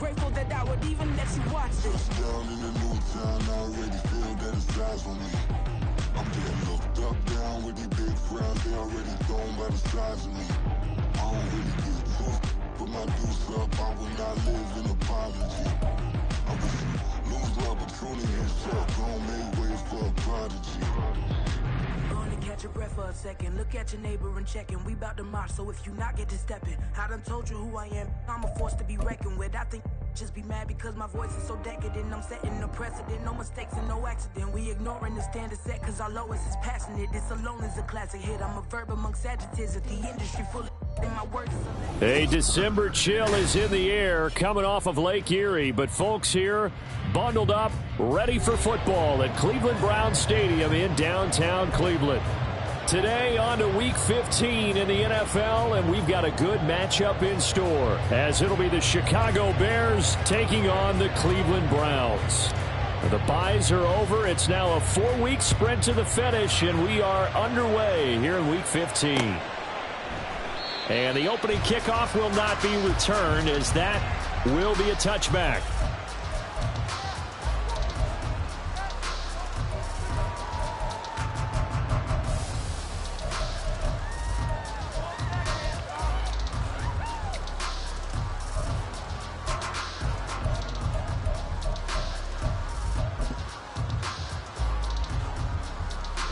grateful that I would even let you watch this. Down in the new town, I already feel that it's eyes on me. I'm getting looked up, down with these big frowns, they already thrown by the size of me. I don't really get took, put my deuce up, I will not live in apology. I wish you lose the opportunity, you suck, don't make way for a prodigy. Only catch your breath for a second. Look at your neighbor and check in. We bout to march, so if you not get to stepping. I done told you who I am. I'm a force to be reckoned with. I think just be mad because my voice is so decadent. I'm setting the precedent. No mistakes and no accident. We ignoring the standard set cause our lowest is passionate. This alone is a classic hit. I'm a verb amongst adjectives at the industry full of in my words. A December chill is in the air coming off of Lake Erie, but folks here bundled up, ready for football at Cleveland Browns Stadium in downtown Cleveland. Today on to Week 15 in the NFL, and we've got a good matchup in store as it'll be the Chicago Bears taking on the Cleveland Browns. The byes are over. It's now a 4-week sprint to the finish, and we are underway here in Week 15. And the opening kickoff will not be returned as that will be a touchback.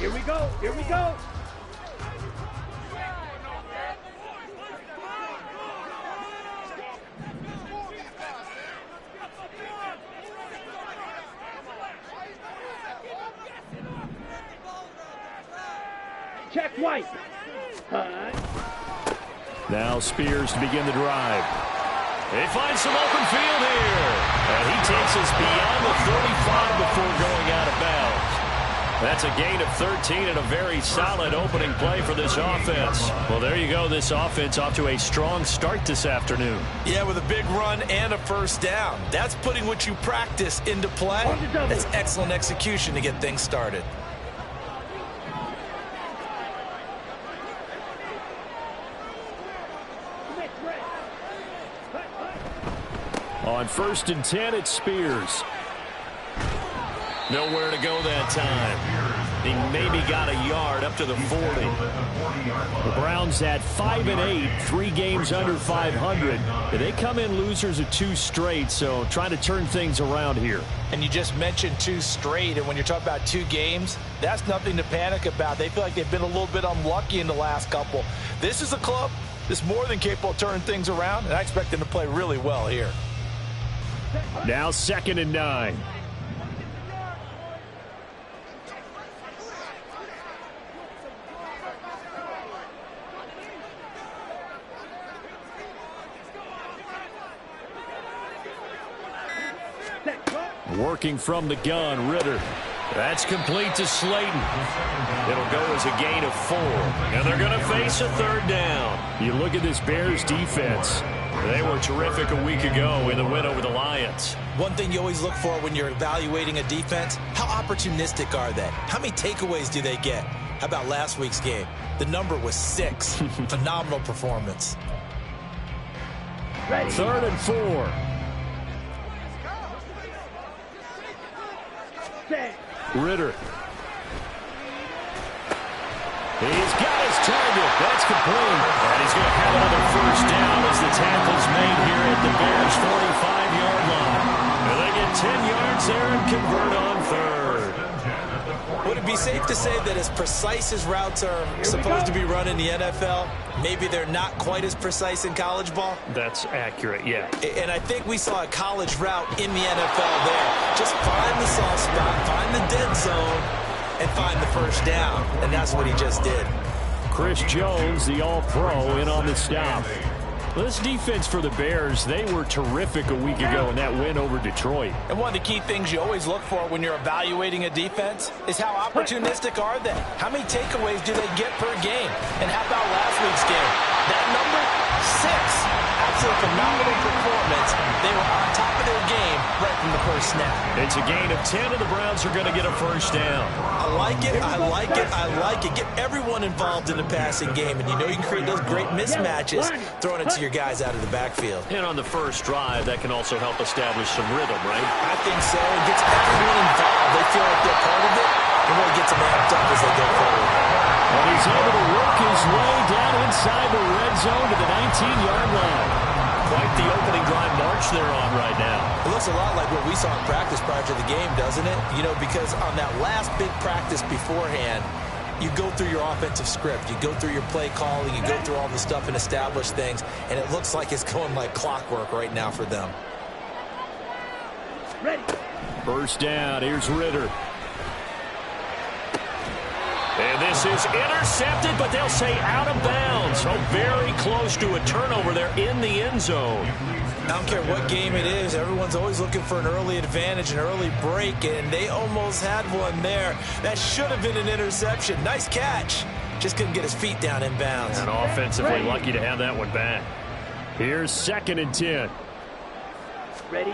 Here we go. Here we go. Check White. Now Spears to begin the drive. They find some open field here. And he takes us beyond the 35 before going out of bounds. That's a gain of 13 and a very solid opening play for this offense. Well, there you go. This offense off to a strong start this afternoon. Yeah, with a big run and a first down. That's putting what you practice into play. That's excellent execution to get things started. On 1st and 10, it's Spears. Nowhere to go that time. He maybe got a yard up to the 40. The Browns at 5-8, 3 games under 500. They come in losers of 2 straight, so trying to turn things around here. And you just mentioned 2 straight, and when you're talking about 2 games, that's nothing to panic about. They feel like they've been a little bit unlucky in the last couple. This is a club that's more than capable of turning things around, and I expect them to play really well here. Now 2nd and 9. Working from the gun, Ritter. That's complete to Slayton. It'll go as a gain of 4. And they're going to face a 3rd down. You look at this Bears defense. They were terrific a week ago in the win over the Lions. One thing you always look for when you're evaluating a defense, how opportunistic are they? How many takeaways do they get? How about last week's game? The number was 6. Phenomenal performance. 3rd and 4. Ritter. He's got his target. That's complete. And he's going to have another first down as the tackle's made here at the Bears' 45-yard line. And they get 10 yards there and convert on 3rd. Would it be safe to say that as precise as routes are supposed to be run in the NFL, maybe they're not quite as precise in college ball? That's accurate, yeah. And I think we saw a college route in the NFL there. Just find the soft spot, find the dead zone, and find the first down. And that's what he just did. Chris Jones, the All-Pro, in on the stop. Well, this defense for the Bears, they were terrific a week ago in that win over Detroit. And one of the key things you always look for when you're evaluating a defense is how opportunistic are they? How many takeaways do they get per game? And how about last week's game? That number, 6. Absolutely phenomenal performance. They were on top of their game right from the first snap. It's a gain of 10, and the Browns are going to get a first down. I like it, I like it, I like it. Get everyone involved in the passing game, and you know you can create those great mismatches throwing it to your guys out of the backfield. And on the first drive, that can also help establish some rhythm, right? I think so. It gets everyone involved. They feel like they're part of it, and really gets them amped up as they go forward. And he's able to work his way down inside the red zone to the 19-yard line. Quite the opening drive march they're on right now. It looks a lot like what we saw in practice prior to the game, doesn't it? You know, because on that last big practice beforehand, you go through your offensive script. You go through your play calling. You go through all the stuff and establish things. And it looks like it's going like clockwork right now for them. Ready. First down. Here's Ritter. And this is intercepted, but they'll say out of bounds. So very close to a turnover there in the end zone. I don't care what game it is. Everyone's always looking for an early advantage, an early break, and they almost had one there. That should have been an interception. Nice catch. Just couldn't get his feet down in bounds. And offensively lucky to have that one back. Here's 2nd and 10. Ready.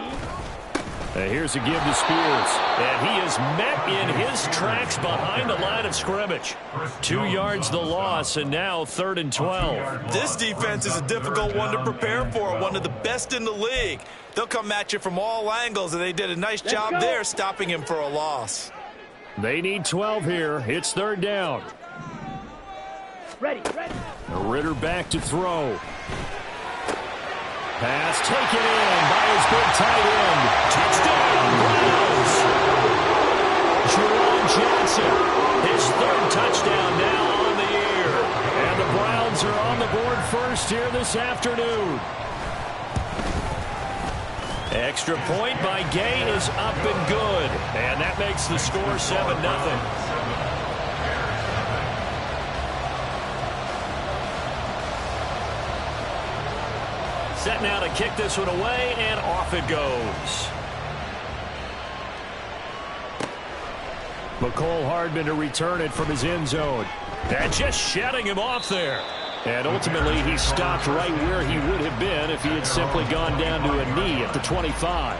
Here's a give to Spears. And he is met in his tracks behind the line of scrimmage. 2 yards the loss, and now 3rd and 12. This defense is a difficult one to prepare for, one of the best in the league. They'll come at you from all angles, and they did a nice job there stopping him for a loss. They need 12 here. It's 3rd down. Ready. Ritter back to throw. Pass taken in by his big tight end. Touchdown, Browns! Jerome Johnson, his 3rd touchdown now on the year. And the Browns are on the board first here this afternoon. Extra point by Gay is up and good. And that makes the score 7-0. Set now to kick this one away, and off it goes. McCole Hardman to return it from his end zone. And just shutting him off there. And ultimately, he stopped right where he would have been if he had simply gone down to a knee at the 25.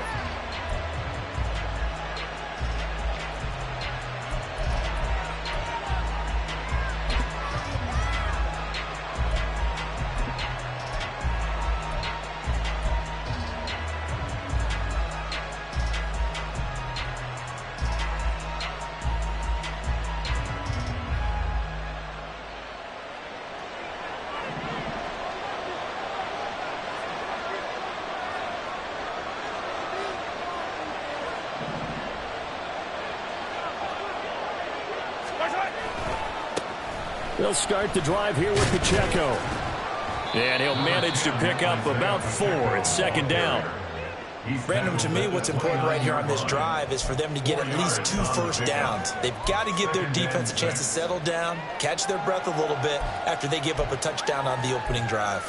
They'll start the drive here with Pacheco. And he'll manage to pick up about 4 at 2nd down. Brandon, to me, what's important right here on this drive is for them to get at least 2 first downs. They've got to give their defense a chance to settle down, catch their breath a little bit after they give up a touchdown on the opening drive.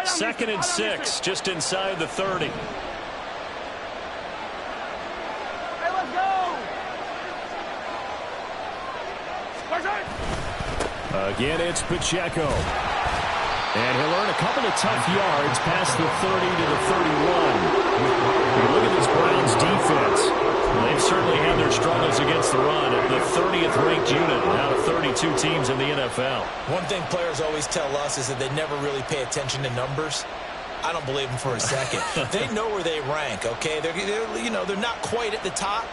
Second and 6, just inside the 30. Again, it's Pacheco. And he'll earn a couple of tough yards past the 30 to the 31. Look at this Browns defense. They've certainly had their struggles against the run at the 30th ranked unit out of 32 teams in the NFL. One thing players always tell us is that they never really pay attention to numbers. I don't believe them for a second. They know where they rank, okay? They're not quite at the top,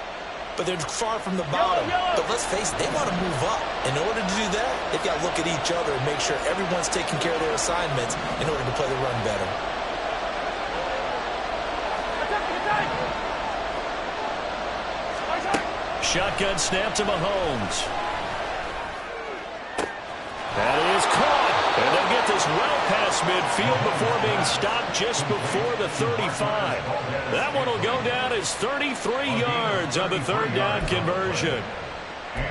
but they're far from the bottom. But let's face it, they want to move up. In order to do that, they've got to look at each other and make sure everyone's taking care of their assignments in order to play the run better. Shotgun snap to Mahomes. That is caught. And they'll get this well past midfield before being stopped just before the 35. That one will go down as 33 yards on the 3rd down conversion.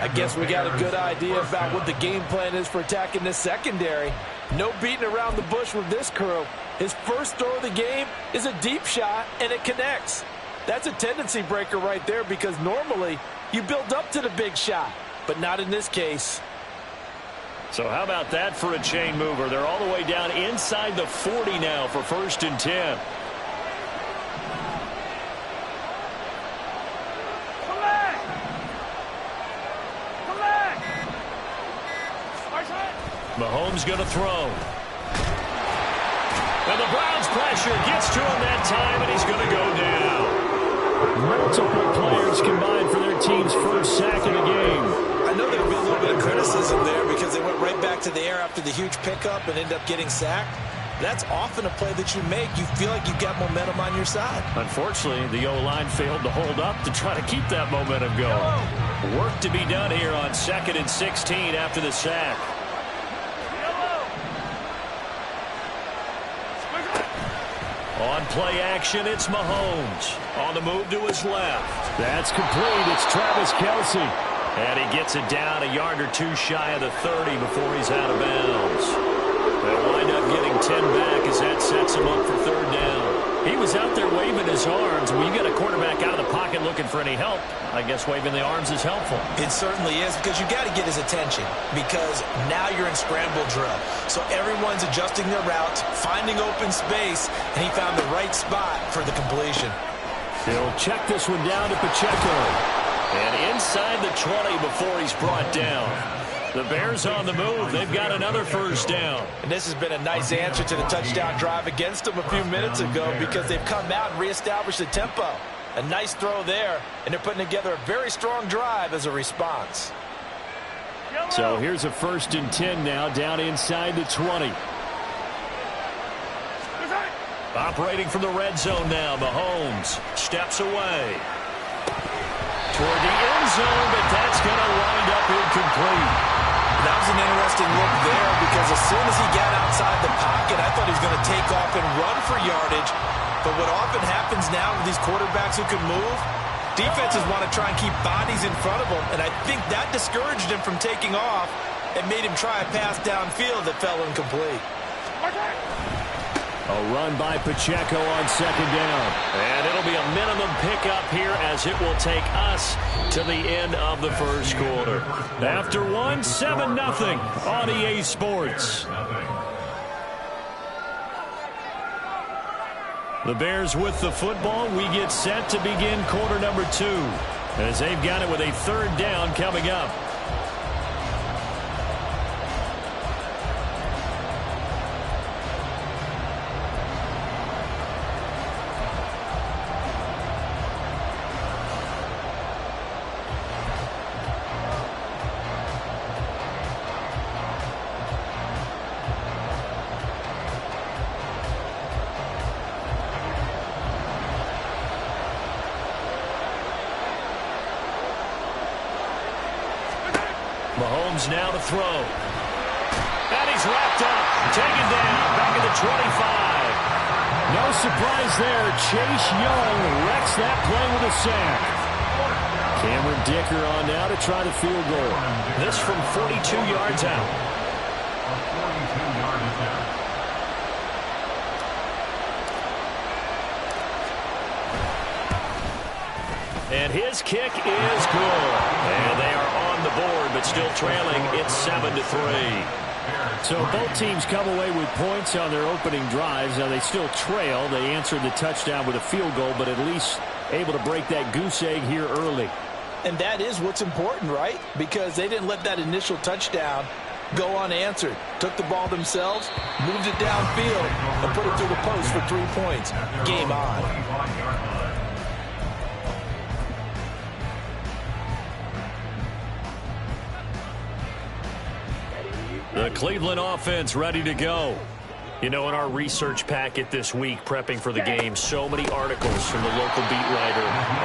I guess we got a good idea about what the game plan is for attacking this secondary. No beating around the bush with this crew. His first throw of the game is a deep shot, and it connects. That's a tendency breaker right there because normally you build up to the big shot, but not in this case. So how about that for a chain mover? They're all the way down inside the 40 now for 1st and 10. Mahomes going to throw. And the Browns pressure gets to him that time, and he's going to go down. Multiple players combined for their team's first sack of the game. I know there'll be a little bit of criticism there because they went right back to the air after the huge pickup and ended up getting sacked. That's often a play that you make. You feel like you've got momentum on your side. Unfortunately, the O-line failed to hold up to try to keep that momentum going. Work to be done here on 2nd and 16 after the sack. On play action, it's Mahomes. On the move to his left. That's complete. It's Travis Kelce. And he gets it down a yard or two shy of the 30 before he's out of bounds. They'll wind up getting 10 back as that sets him up for 3rd down. He was out there waving his arms. When you get a quarterback out of the pocket looking for any help, I guess waving the arms is helpful. It certainly is, because you got to get his attention, because now you're in scramble drill. So everyone's adjusting their routes, finding open space, and he found the right spot for the completion. He'll check this one down to Pacheco. And inside the 20 before he's brought down. The Bears on the move. They've got another 1st down. And this has been a nice answer to the touchdown drive against them a few minutes ago, because they've come out and reestablished the tempo. A nice throw there, and they're putting together a very strong drive as a response. So here's a 1st and 10 now, down inside the 20. Operating from the red zone now, Mahomes steps away. Toward the end zone, but that's going to wind up incomplete. That was an interesting look there, because as soon as he got outside the pocket, I thought he was going to take off and run for yardage. But what often happens now with these quarterbacks who can move, defenses want to try and keep bodies in front of them, and I think that discouraged him from taking off and made him try a pass downfield that fell incomplete. A run by Pacheco on 2nd down. And it'll be a minimum pickup here as it will take us to the end of the 1st quarter. After 7-0 on EA Sports. The Bears with the football. We get set to begin quarter number 2 as they've got it with a 3rd down coming up. Mahomes now to throw. And he's wrapped up, taken down, back at the 25. No surprise there. Chase Young wrecks that play with a sack. Cameron Dicker on now to try the field goal. This from 42 yards out. And his kick is good. And they are on the board, but still trailing. It's 7-3. So both teams come away with points on their opening drives. Now they still trail. They answered the touchdown with a field goal, but at least able to break that goose egg here early. And that is what's important, right? Because they didn't let that initial touchdown go unanswered. Took the ball themselves, moved it downfield, and put it through the post for 3 points. Game on. The Cleveland offense ready to go. You know, in our research packet this week, prepping for the game, so many articles from the local beat writer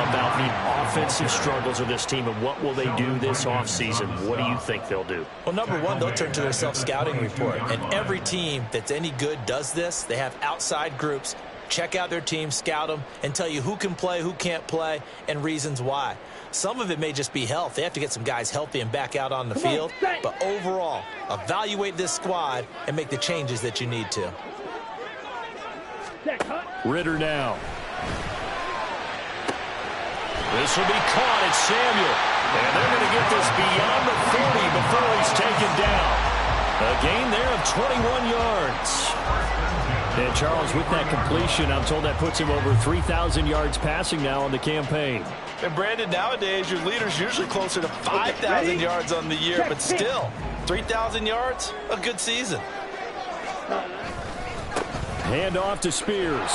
about the offensive struggles of this team and what will they do this offseason. What do you think they'll do? Well, number one, they'll turn to their self-scouting report. And every team that's any good does this. They have outside groups. Check out their team, scout them, and tell you who can play, who can't play, and reasons why. Some of it may just be health. They have to get some guys healthy and back out on the field. But overall, evaluate this squad and make the changes that you need to. Ritter now. This will be caught. It's Samuel. And they're going to get this beyond the 40 before he's taken down. A gain there of 21 yards. And Charles, with that completion, I'm told that puts him over 3,000 yards passing now on the campaign. And Brandon, nowadays your leader's usually closer to 5,000 yards on the year, but still, 3,000 yards, a good season. Hand off to Spears.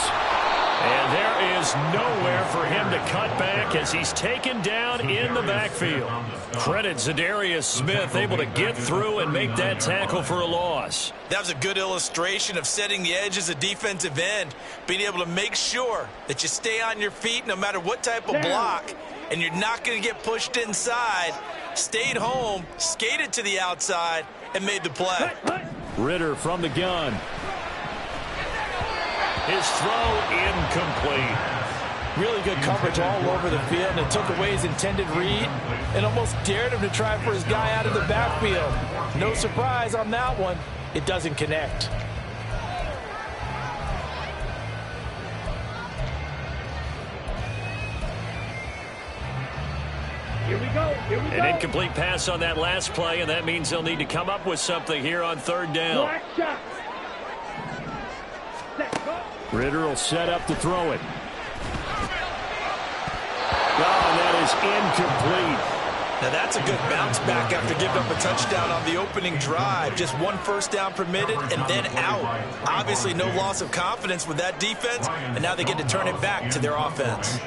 And there is nowhere for him to cut back as he's taken down in the backfield. Credit Zadarius Smith, able to get through and make that tackle for a loss. That was a good illustration of setting the edge as a defensive end, being able to make sure that you stay on your feet no matter what type of block, and you're not going to get pushed inside. Stayed home, skated to the outside, and made the play. Ritter from the gun. His throw incomplete. Really good coverage all over the field, and it took away his intended read and almost dared him to try for his guy out of the backfield. No surprise on that one. It doesn't connect. Here we go. Here we go. An incomplete pass on that last play, and that means they'll need to come up with something here on third down. Black shot. Set, go. Ritter will set up to throw it. Oh, and that is incomplete. Now that's a good bounce back after giving up a touchdown on the opening drive. Just one first down permitted and then out. Obviously no loss of confidence with that defense, and now they get to turn it back to their offense.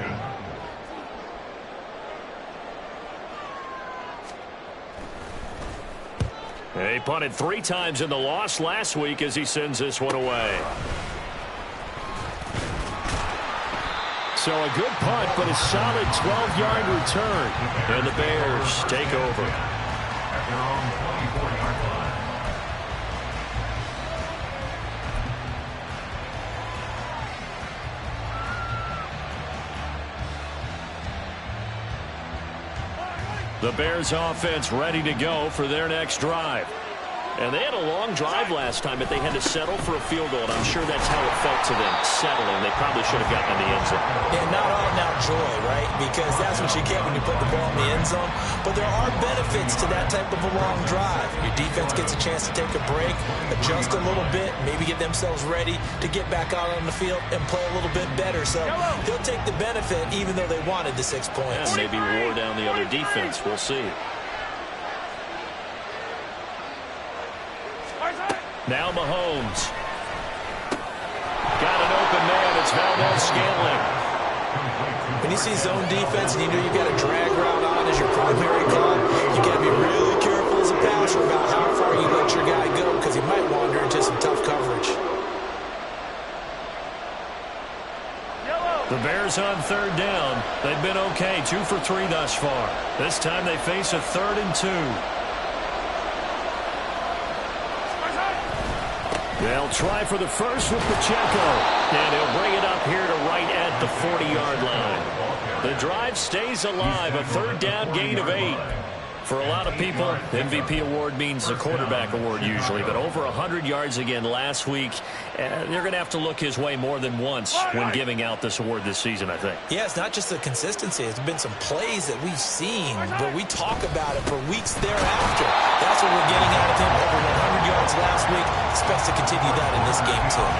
He punted 3 times in the loss last week as he sends this one away. So a good punt, but a solid 12-yard return. And the Bears take over. The Bears offense ready to go for their next drive. And they had a long drive last time, but they had to settle for a field goal. And I'm sure that's how it felt to them, settling. They probably should have gotten in the end zone. Yeah, not all now joy, right? Because that's what you get when you put the ball in the end zone. But there are benefits to that type of a long drive. Your defense gets a chance to take a break, adjust a little bit, maybe get themselves ready to get back out on the field and play a little bit better. So they'll take the benefit even though they wanted the 6 points. Yeah, maybe wore down the other defense. We'll see. Now Mahomes. Got an open man. It's Valdez-Scantling. When you see zone defense and you know you've got a drag route on as your primary call, you got to be really careful as a passer about how far you let your guy go because he might wander into some tough coverage. The Bears on third down. They've been okay, 2 for 3 thus far. This time they face a 3rd and 2. They'll try for the first with Pacheco. And he'll bring it up here to right at the 40-yard line. The drive stays alive, a 3rd down gain of 8. For a lot of people, MVP award means a quarterback award usually, but over 100 yards again last week. They're going to have to look his way more than once when giving out this award this season, I think. Yeah, it's not just the consistency. It's been some plays that we've seen, but we talk about it for weeks thereafter. That's what we're getting out of him, over 100 yards last week. Expects to continue that in this game, too.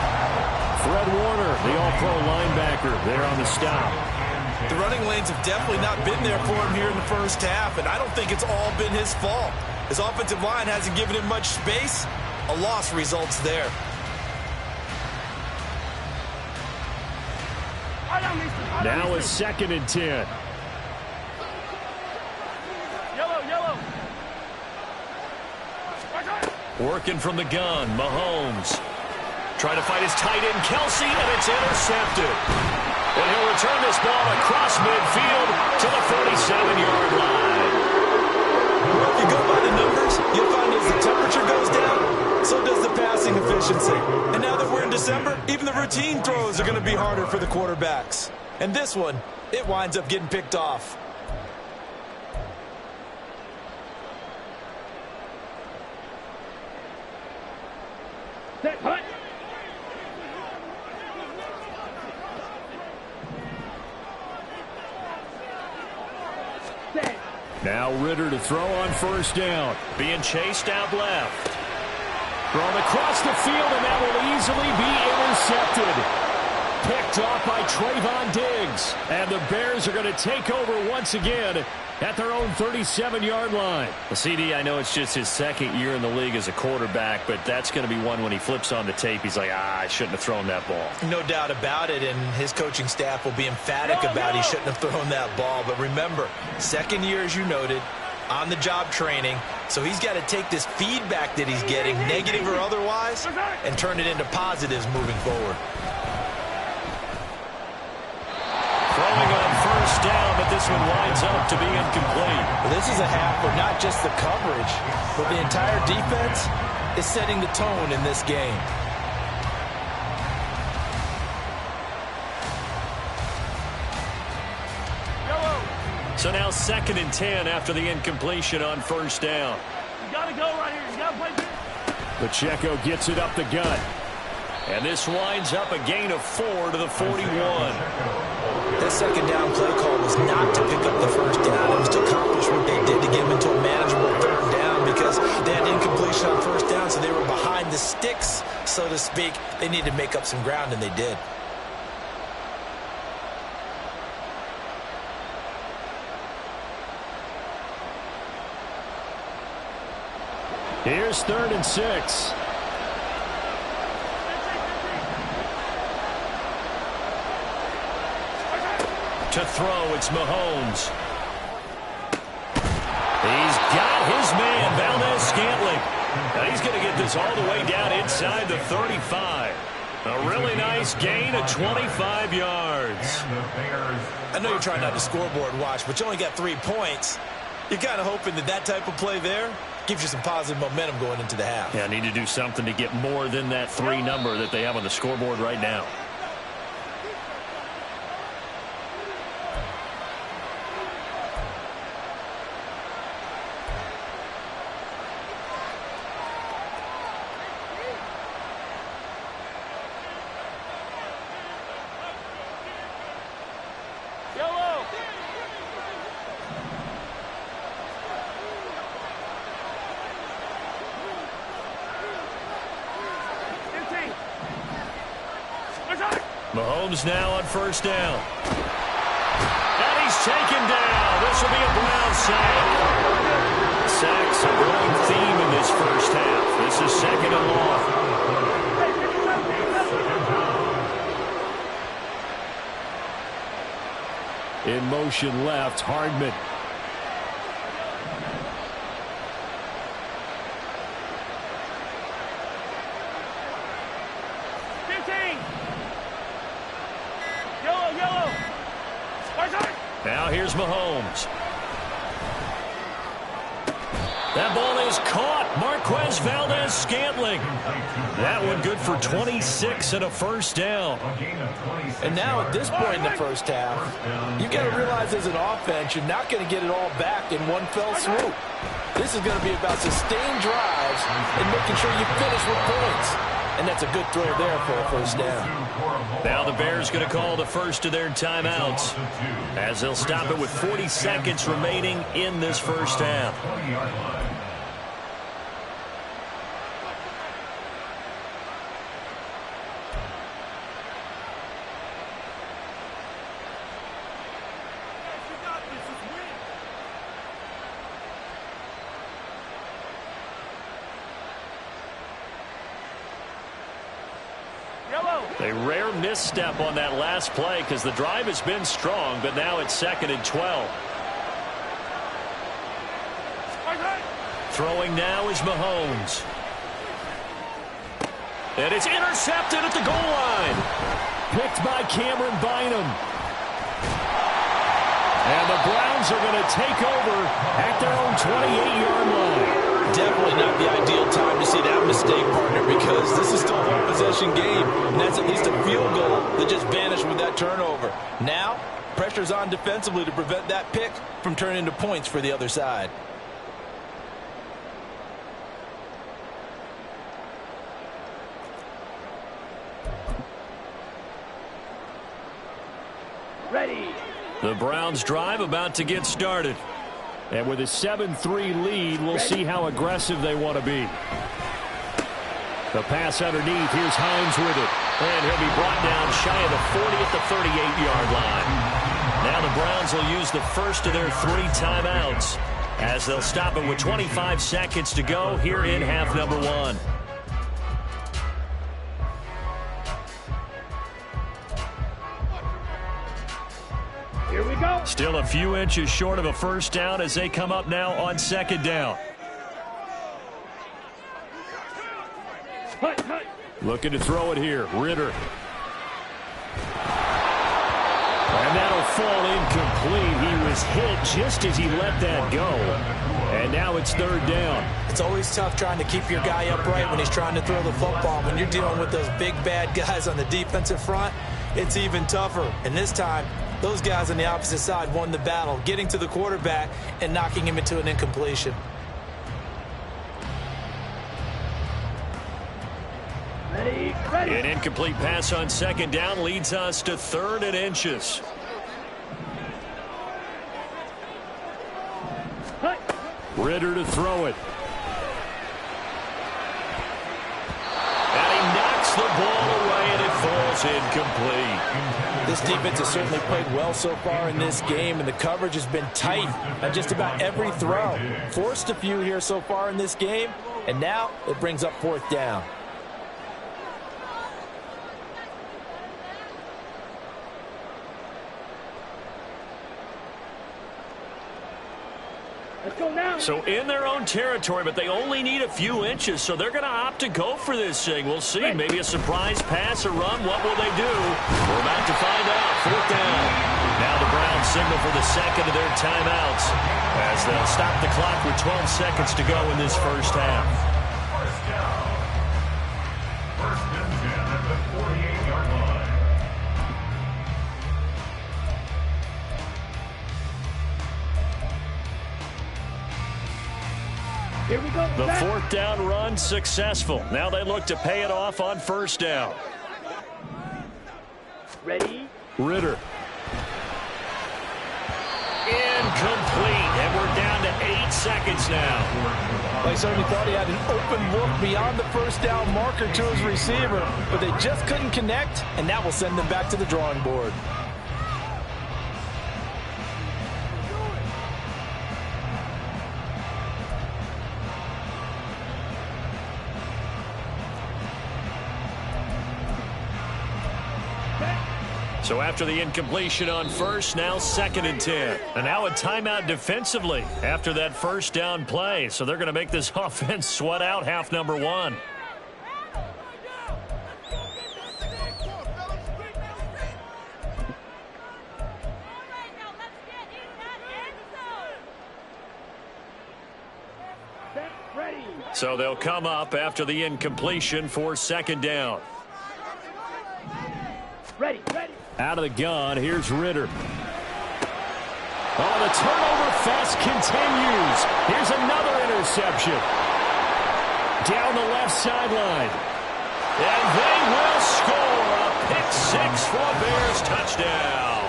Fred Warner, the all-pro linebacker, there on the stop. The running lanes have definitely not been there for him here in the first half, and I don't think it's all been his fault. His offensive line hasn't given him much space. A loss results there. Now a 2nd and 10. Yellow. Working from the gun, Mahomes. Trying to fight his tight end, Kelsey, and it's intercepted. And he'll return this ball across midfield to the 47-yard line. Well, if you go by the numbers, you'll find as the temperature goes down, so does the passing efficiency. And now that we're in December, even the routine throws are going to be harder for the quarterbacks. And this one, it winds up getting picked off. Set, hut. Now Ritter to throw on first down. Being chased out left. Thrown across the field, and that will easily be intercepted. Picked off by Trayvon Diggs. And the Bears are going to take over once again at their own 37-yard line. The CD, I know it's just his second year in the league as a quarterback, but that's going to be one when he flips on the tape. He's like, I shouldn't have thrown that ball. No doubt about it, and his coaching staff will be emphatic about he shouldn't have thrown that ball. But remember, second year, as you noted, on-the-job training, so he's got to take this feedback that he's getting, negative or otherwise, and turn it into positives moving forward. Throwing on first down, but this one winds up to be incomplete. Well, this is a half where not just the coverage, but the entire defense is setting the tone in this game. So now 2nd and 10 after the incompletion on first down. You got to go right here. You got to play this. Pacheco gets it up the gut. And this winds up a gain of 4 to the 41. That second down play call was not to pick up the first down. It was to accomplish what they did to get them into a manageable third down because they had incompletion on first down, so they were behind the sticks, so to speak. They needed to make up some ground, and they did. Here's 3rd and 6. To throw, it's Mahomes. He's got his man, Valdez-Scantling. Now he's going to get this all the way down inside the 35. A really nice gain of 25 yards. I know you're trying not to scoreboard watch, but you only got 3 points. You're kind of hoping that that type of play there gives you some positive momentum going into the half. Yeah, need to do something to get more than that 3 number that they have on the scoreboard right now. Mahomes now on first down. And he's taken down. This will be a Brown sack. Sacks a growing theme in this first half. This is 2nd and long. In motion left, Hardman. Now here's Mahomes. That ball is caught. Marquez Valdez-Scantling. That one good for 26 and a first down. And now at this point in the first half, you've got to realize as an offense, you're not going to get it all back in one fell swoop. This is going to be about sustained drives and making sure you finish with points. And that's a good throw there for a first down. Now the Bears going to call the first of their timeouts as they'll stop it with 40 seconds remaining in this first half. A rare misstep on that last play because the drive has been strong, but now it's 2nd and 12. Throwing now is Mahomes. And it's intercepted at the goal line. Picked by Cameron Bynum. And the Browns are going to take over at their own 28-yard line. Definitely not the ideal time to see that mistake, partner, because this is still a one-possession game, and that's at least a field goal that just vanished with that turnover. Now, pressure's on defensively to prevent that pick from turning into points for the other side. Ready. The Browns drive about to get started. And with a 7-3 lead, we'll see how aggressive they want to be. The pass underneath. Here's Hines with it. And he'll be brought down shy of the 40 at the 38-yard line. Now the Browns will use the first of their 3 timeouts as they'll stop it with 25 seconds to go here in half number 1. Here we go. Still a few inches short of a first down as they come up now on second down. Looking to throw it here. Ritter. And that'll fall incomplete. He was hit just as he let that go. And now it's third down. It's always tough trying to keep your guy upright when he's trying to throw the football. When you're dealing with those big, bad guys on the defensive front, it's even tougher. And this time, those guys on the opposite side won the battle, getting to the quarterback and knocking him into an incompletion. Ready. An incomplete pass on second down leads us to 3rd and inches. Ritter to throw it. And he knocks the ball away, and it falls incomplete. This defense has certainly played well so far in this game, and the coverage has been tight on just about every throw. Forced a few here so far in this game, and now it brings up 4th down. Let's go now. So in their own territory, but they only need a few inches, so they're going to opt to go for this thing. We'll see. Maybe a surprise pass or run. What will they do? We're about to find out. 4th down. Now the Browns signal for the second of their timeouts as they'll stop the clock with 12 seconds to go in this first half. First down. First and 10 at the 48-yard line. Here we go. The 4th down run successful. Now they look to pay it off on first down. Ready. Ritter. Incomplete. And we're down to 8 seconds now. They certainly thought he had an open look beyond the first down marker to his receiver, but they just couldn't connect, and that will send them back to the drawing board. So after the incompletion on first, now 2nd and 10. And now a timeout defensively after that first down play. So they're going to make this offense sweat out half number 1. Ready. So they'll come up after the incompletion for 2nd down. Ready. Out of the gun, here's Ritter. Oh, the turnover fest continues. Here's another interception. Down the left sideline. And they will score a pick-6 for a Bears touchdown.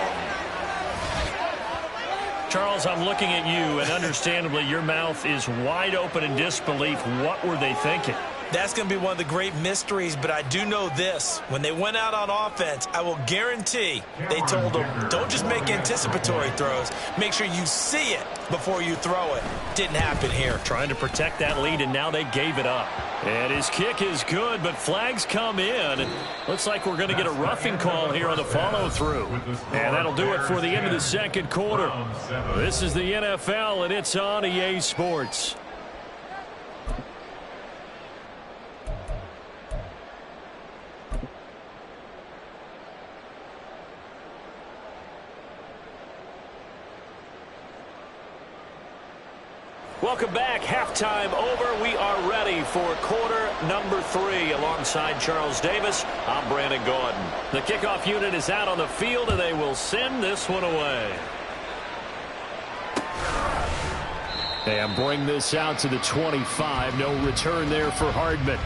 Charles, I'm looking at you, and understandably, your mouth is wide open in disbelief. What were they thinking? That's going to be one of the great mysteries, but I do know this. When they went out on offense, I will guarantee they told them, don't just make anticipatory throws. Make sure you see it before you throw it. Didn't happen here. Trying to protect that lead, and now they gave it up. And his kick is good, but flags come in. Looks like we're going to get a roughing call here on the follow-through. And that'll do it for the end of the second quarter. This is the NFL, and it's on EA Sports. Welcome back. Halftime over. We are ready for quarter number 3. Alongside Charles Davis, I'm Brandon Gordon. The kickoff unit is out on the field, and they will send this one away. And bring this out to the 25. No return there for Hardman.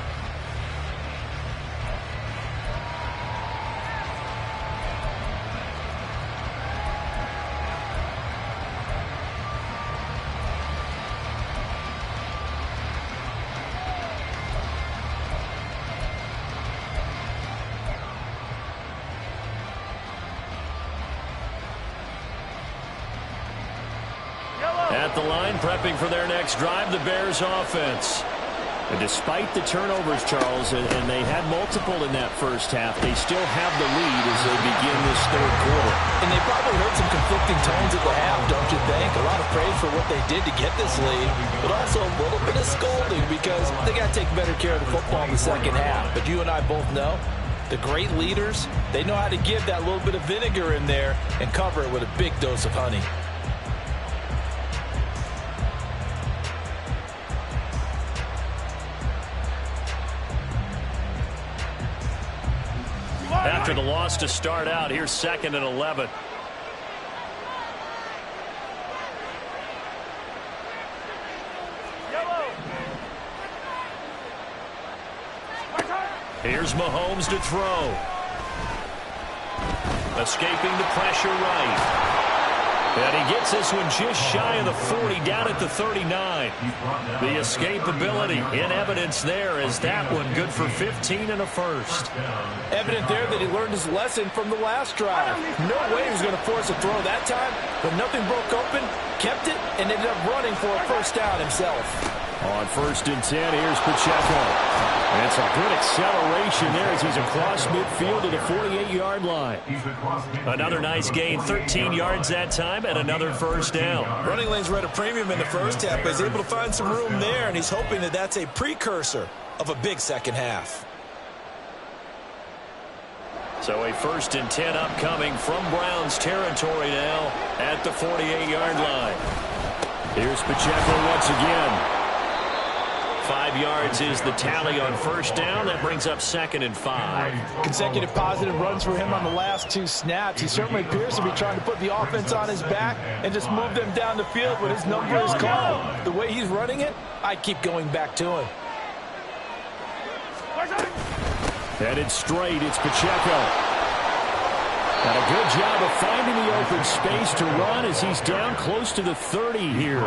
the line, prepping for their next drive, the Bears offense. And despite the turnovers, Charles, and they had multiple in that first half, they still have the lead as they begin this third quarter. And they probably heard some conflicting tones at the half, don't you think? A lot of praise for what they did to get this lead, but also a little bit of scolding because they got to take better care of the football in the second half. But you and I both know the great leaders, they know how to give that little bit of vinegar in there and cover it with a big dose of honey. After the loss to start out, here's 2nd and 11. Here's Mahomes to throw. Escaping the pressure right. And he gets this one just shy of the 40, down at the 39. The escapability in evidence there is that one good for 15 and a first. Evident there that he learned his lesson from the last drive. No way he was going to force a throw that time, but nothing broke open, kept it, and ended up running for a first down himself. On 1st and 10, here's Pacheco. And it's a good acceleration there as he's across midfield to the 48-yard line. Another nice gain, 13 yards that time, and another first down. Running lanes were at a premium in the first half, but he's able to find some room there, and he's hoping that that's a precursor of a big second half. So a 1st and 10 upcoming from Browns territory now at the 48-yard line. Here's Pacheco once again. 5 yards is the tally on first down. That brings up 2nd and 5. Consecutive positive runs for him on the last 2 snaps. He certainly appears to be trying to put the offense on his back and just move them down the field when his number is called. The way he's running it, I keep going back to him. Headed straight, it's Pacheco. And a good job of finding the open space to run as he's down close to the 30 here.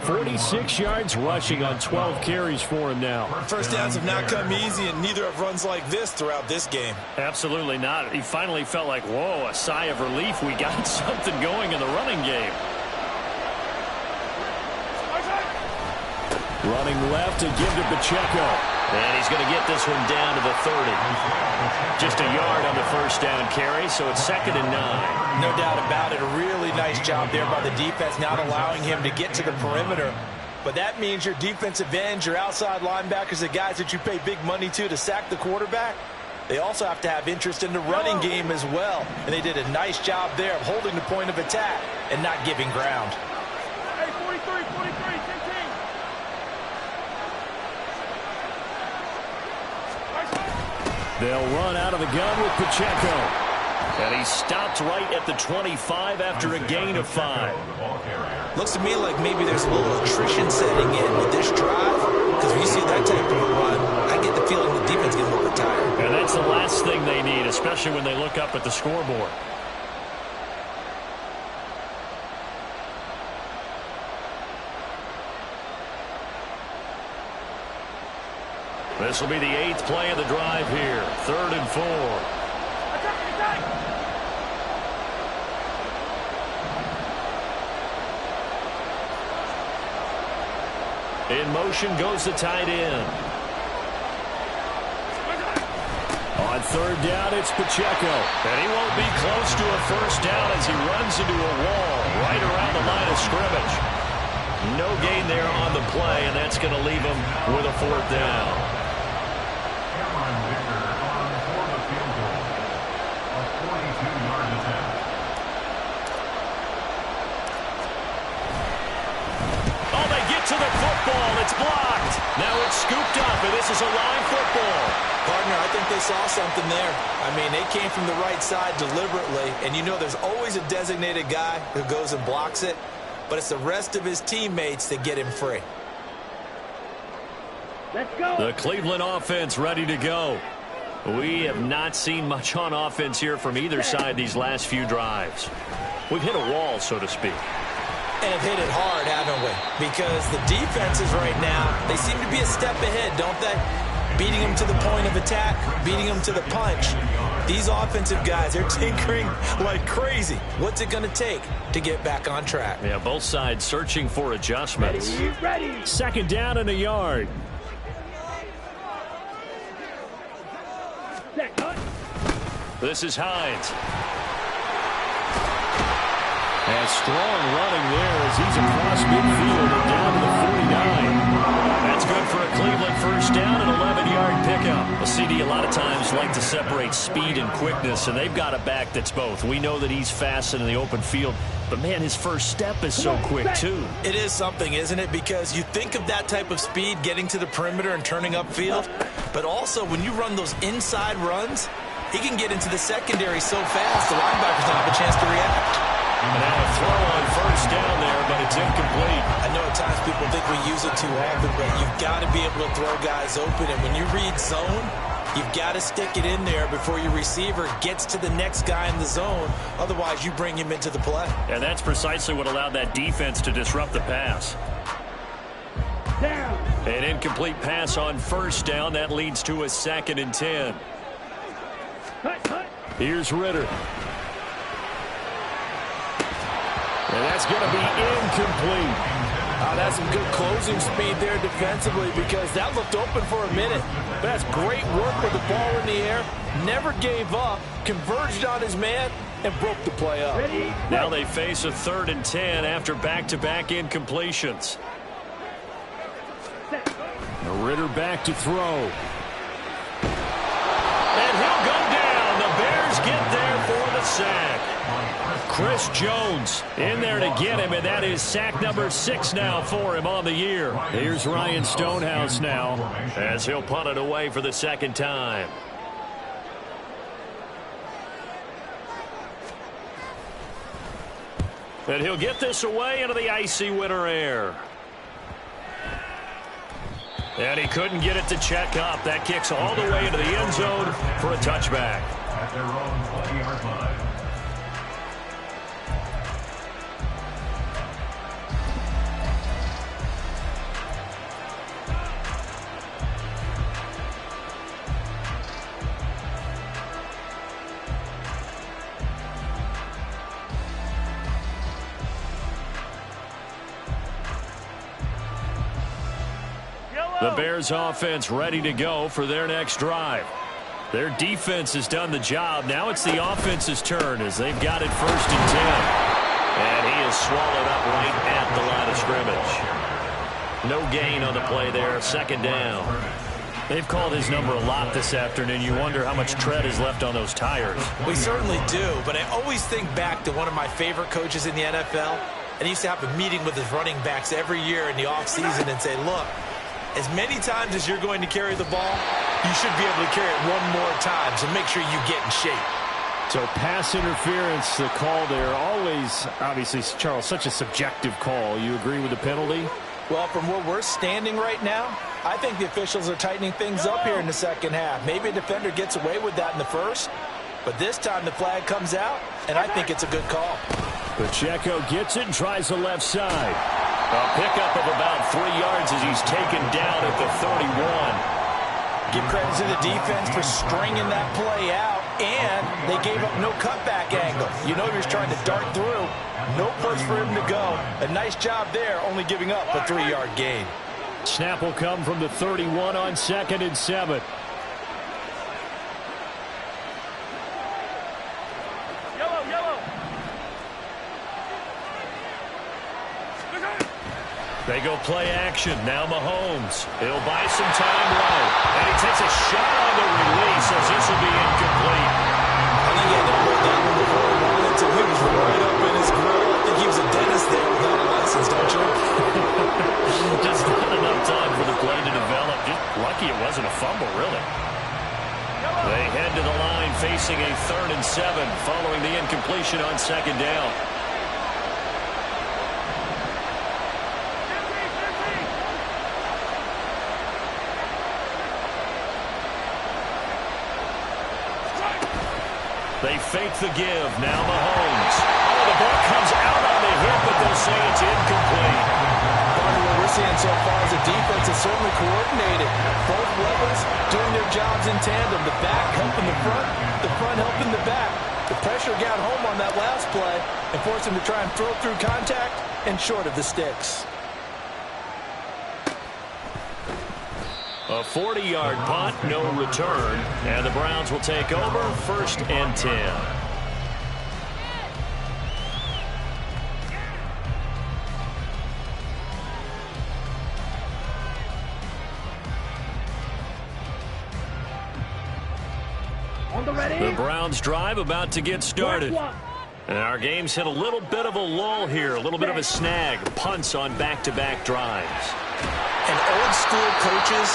46 yards rushing on 12 carries for him now. First downs have not come easy, and neither have runs like this throughout this game. Absolutely not. He finally felt like, whoa, a sigh of relief. We got something going in the running game. Running left to give to Pacheco. And he's going to get this one down to the 30. Just a yard on the first down carry, so it's 2nd and 9. No doubt about it. A really nice job there by the defense, not allowing him to get to the perimeter. But that means your defensive ends, your outside linebackers, the guys that you pay big money to sack the quarterback, they also have to have interest in the running game as well. And they did a nice job there of holding the point of attack and not giving ground. Hey, 43, 15. They'll run out of the gun with Pacheco. And he stopped right at the 25 after a gain of 5. Looks to me like maybe there's a little attrition setting in with this drive, because when you see that type of a run, I get the feeling the defense is getting a little tired. And that's the last thing they need, especially when they look up at the scoreboard. This will be the 8th play of the drive here. 3rd and 4. In motion goes the tight end. On 3rd down, it's Pacheco. And he won't be close to a first down as he runs into a wall right around the line of scrimmage. No gain there on the play, and that's going to leave him with a 4th down. To the football, it's blocked. Now it's scooped up, and this is a line football. Partner, I think they saw something there. I mean, they came from the right side deliberately, and you know there's always a designated guy who goes and blocks it, but it's the rest of his teammates that get him free. Let's go. The Cleveland offense ready to go. We have not seen much on offense here from either side these last few drives. We've hit a wall, so to speak. And have hit it hard, haven't we? Because the defenses right now, they seem to be a step ahead, don't they? Beating them to the point of attack, beating them to the punch. These offensive guys, they're tinkering like crazy. What's it going to take to get back on track? Yeah, both sides searching for adjustments. Ready. Second down and a yard. This is Hines. And strong running there as he's across midfield and down to the 49. That's good for a Cleveland first down and 11-yard pickup. Well, CD, a lot of times like to separate speed and quickness, and they've got a back that's both. We know that he's fast in the open field, but, man, his first step is so quick, too. It is something, isn't it? Because you think of that type of speed getting to the perimeter and turning upfield, but also when you run those inside runs, he can get into the secondary so fast the linebackers don't have a chance to react. Now a throw on first down there, but it's incomplete. I know at times people think we use it too often, but you've got to be able to throw guys open. And when you read zone, you've got to stick it in there before your receiver gets to the next guy in the zone. Otherwise, you bring him into the play. And that's precisely what allowed that defense to disrupt the pass. Down. An incomplete pass on first down. That leads to a 2nd and 10. Here's Ritter. And that's going to be incomplete. That's some good closing speed there defensively because that looked open for a minute. But that's great work with the ball in the air. Never gave up, converged on his man, and broke the play up. Now they face a 3rd and 10 after back-to-back incompletions. Ritter back to throw. And he'll go down. The Bears get there for the sack. Chris Jones in there to get him, and that is sack number 6 now for him on the year. Here's Ryan Stonehouse now as he'll punt it away for the 2nd time. And he'll get this away into the icy winter air. And he couldn't get it to check up. That kicks all the way into the end zone for a touchback. At their own 20-yard line. The Bears offense ready to go for their next drive. Their defense has done the job. Now it's the offense's turn as they've got it 1st and 10. And he is swallowed up right at the line of scrimmage. No gain on the play there. 2nd down. They've called his number a lot this afternoon. You wonder how much tread is left on those tires. We certainly do, but I always think back to one of my favorite coaches in the NFL. And he used to have a meeting with his running backs every year in the offseason and say, look, as many times as you're going to carry the ball, you should be able to carry it one more time, so make sure you get in shape. So pass interference, the call there. Always, obviously, Charles, such a subjective call. You agree with the penalty? Well, from where we're standing right now, I think the officials are tightening things up here in the 2nd half. Maybe a defender gets away with that in the 1st, but this time the flag comes out, and I think it's a good call. Pacheco gets it and tries the left side. A pickup of about 3 yards as he's taken down at the 31. Give credit to the defense for stringing that play out, and they gave up no cutback angle. You know he was trying to dart through. No place for him to go. A nice job there, only giving up a 3-yard gain. Snap will come from the 31 on 2nd and 7. They go play action. Now Mahomes. He'll buy some time low. And he takes a shot on the release as this will be incomplete. I think he had to hold that one before he wanted to. He was right up in his grill. I think he was a dentist there without a license, don't you? Just not enough time for the play to develop. Just lucky it wasn't a fumble, really. They head to the line facing a 3rd and 7 following the incompletion on 2nd down. They fake the give. Now Mahomes. Oh, the ball comes out on the hit, but they'll say it's incomplete. We're we're seeing so far is a defense is certainly coordinated. Both levels doing their jobs in tandem. The back helping the front helping the back. The pressure got home on that last play and forced him to try and throw through contact and short of the sticks. A 40-yard punt, no return, and the Browns will take over 1st and 10. The Browns drive about to get started. And our game's hit a little bit of a lull here, a little bit of a snag. Punts on back-to-back drives. And old-school coaches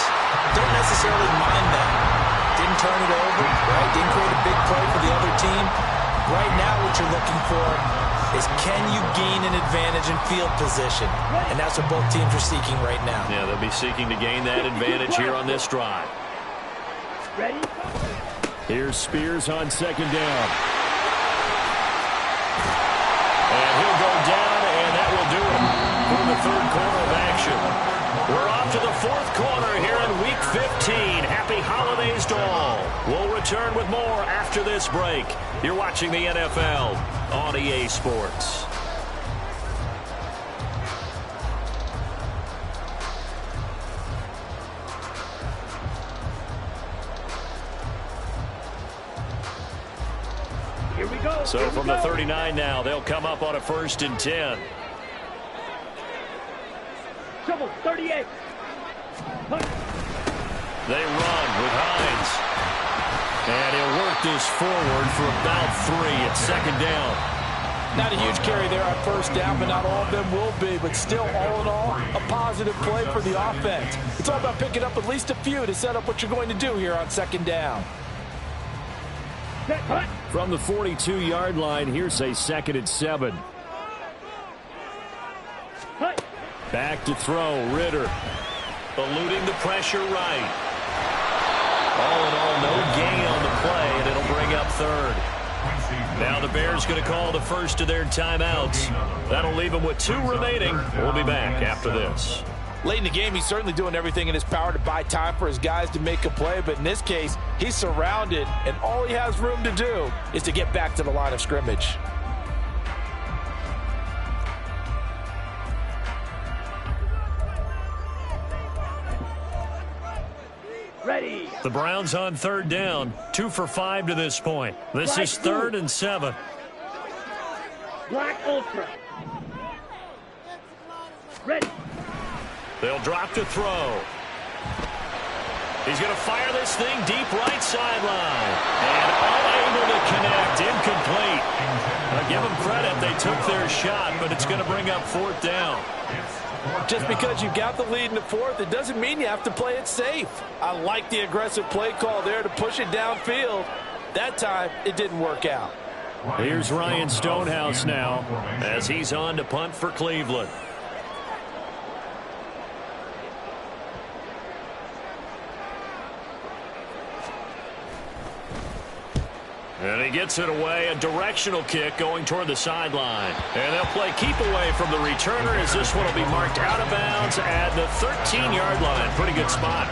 don't necessarily mind that. Didn't turn it over, right? Didn't create a big play for the other team. Right now what you're looking for is can you gain an advantage in field position? And that's what both teams are seeking right now. Yeah, they'll be seeking to gain that advantage here on this drive. Ready? Here's Spears on 2nd down. And he'll go down, and that will do it for the 3rd quarter of action. We're off to the 4th quarter here in Week 15. Happy holidays to all. We'll return with more after this break. You're watching the NFL on EA Sports. So from the 39 now, they'll come up on a 1st and 10. Trouble, 38. They run with Hines. And he'll work this forward for about 3 at 2nd down. Not a huge carry there on 1st down, but not all of them will be. But still, all in all, a positive play for the offense. It's all about picking up at least a few to set up what you're going to do here on 2nd down. From the 42-yard line, here's a 2nd and 7. Back to throw, Ritter. Eluding the pressure right. All in all, no gain on the play, and it'll bring up 3rd. Now the Bears going to call the first of their timeouts. That'll leave them with 2 remaining. We'll be back after this. Late in the game, he's certainly doing everything in his power to buy time for his guys to make a play. But in this case, he's surrounded, and all he has room to do is to get back to the line of scrimmage. Ready. The Browns on 3rd down. 2 for 5 to this point. This is 3rd and 7. Black Ultra. Ready. They'll drop to throw. He's going to fire this thing deep right sideline. And unable to connect. Incomplete. I give them credit. They took their shot, but it's going to bring up 4th down. Just because you got the lead in the 4th, it doesn't mean you have to play it safe. I like the aggressive play call there to push it downfield. That time, it didn't work out. Here's Ryan Stonehouse now as he's on to punt for Cleveland. And he gets it away, a directional kick going toward the sideline. And they'll play keep away from the returner as this one will be marked out of bounds at the 13-yard line. Pretty good spot.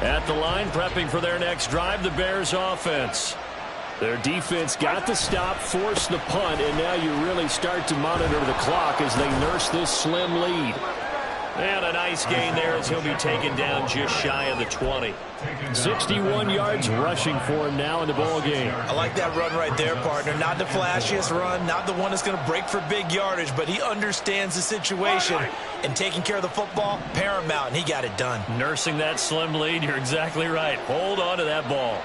At the line, prepping for their next drive, the Bears offense. Their defense got the stop, forced the punt, and now you really start to monitor the clock as they nurse this slim lead. And a nice gain there as he'll be taken down just shy of the 20. 61 yards rushing for him now in the ball game. I like that run right there, partner. Not the flashiest run, not the one that's going to break for big yardage, but he understands the situation, and taking care of the football, paramount, and he got it done. Nursing that slim lead, you're exactly right. Hold on to that ball.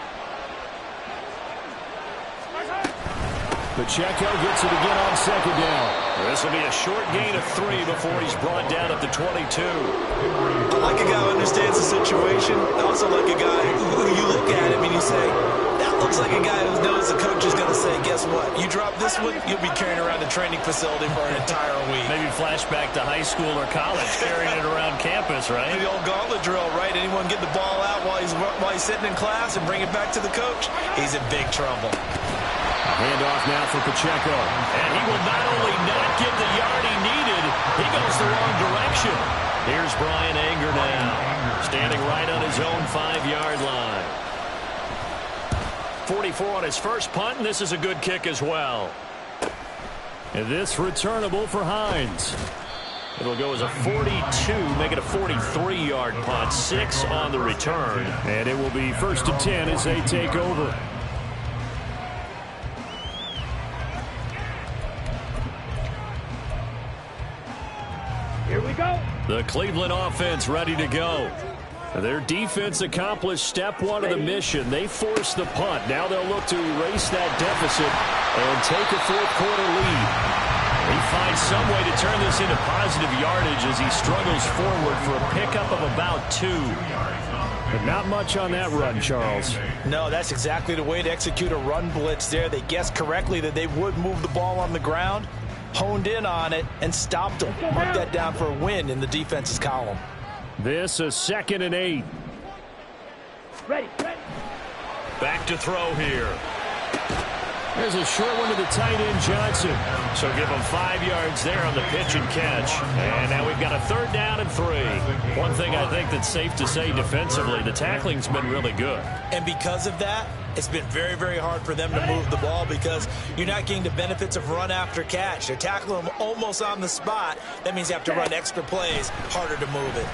Pacheco gets it again on 2nd down. This will be a short gain of 3 before he's brought down at the 22. I like a guy who understands the situation. I also like a guy who you look at him and you say, that looks like a guy who knows the coach is going to say, guess what? You drop this one, you'll be carrying around the training facility for an entire week. Maybe flashback to high school or college, carrying it around campus, right? The old gauntlet drill, right? Anyone get the ball out while he's sitting in class and bring it back to the coach? He's in big trouble. Handoff now for Pacheco. And he will not only not get the yard he needed, he goes the wrong direction. Here's Brian Anger now, standing right on his own 5-yard line. 44 on his first punt, and this is a good kick as well. And this returnable for Hines. It'll go as a 42, make it a 43-yard punt, 6 on the return. And it will be 1st and 10 as they take over. Here we go. The Cleveland offense ready to go. Their defense accomplished step 1 of the mission. They forced the punt. Now they'll look to erase that deficit and take a 4th-quarter lead. He finds some way to turn this into positive yardage as he struggles forward for a pickup of about 2. But not much on that run, Charles. No, that's exactly the way to execute a run blitz there. They guessed correctly that they would move the ball on the ground, honed in on it, and stopped them. Mark that down for a win in the defense's column. This is 2nd and 8. Ready. Back to throw here. There's a short one to the tight end, Johnson. So give him 5 yards there on the pitch and catch. And now we've got a 3rd down and 3. One thing I think that's safe to say defensively, the tackling's been really good. And because of that, it's been very, very hard for them to move the ball because you're not getting the benefits of run after catch. They're tackling them almost on the spot. That means you have to run extra plays, harder to move it.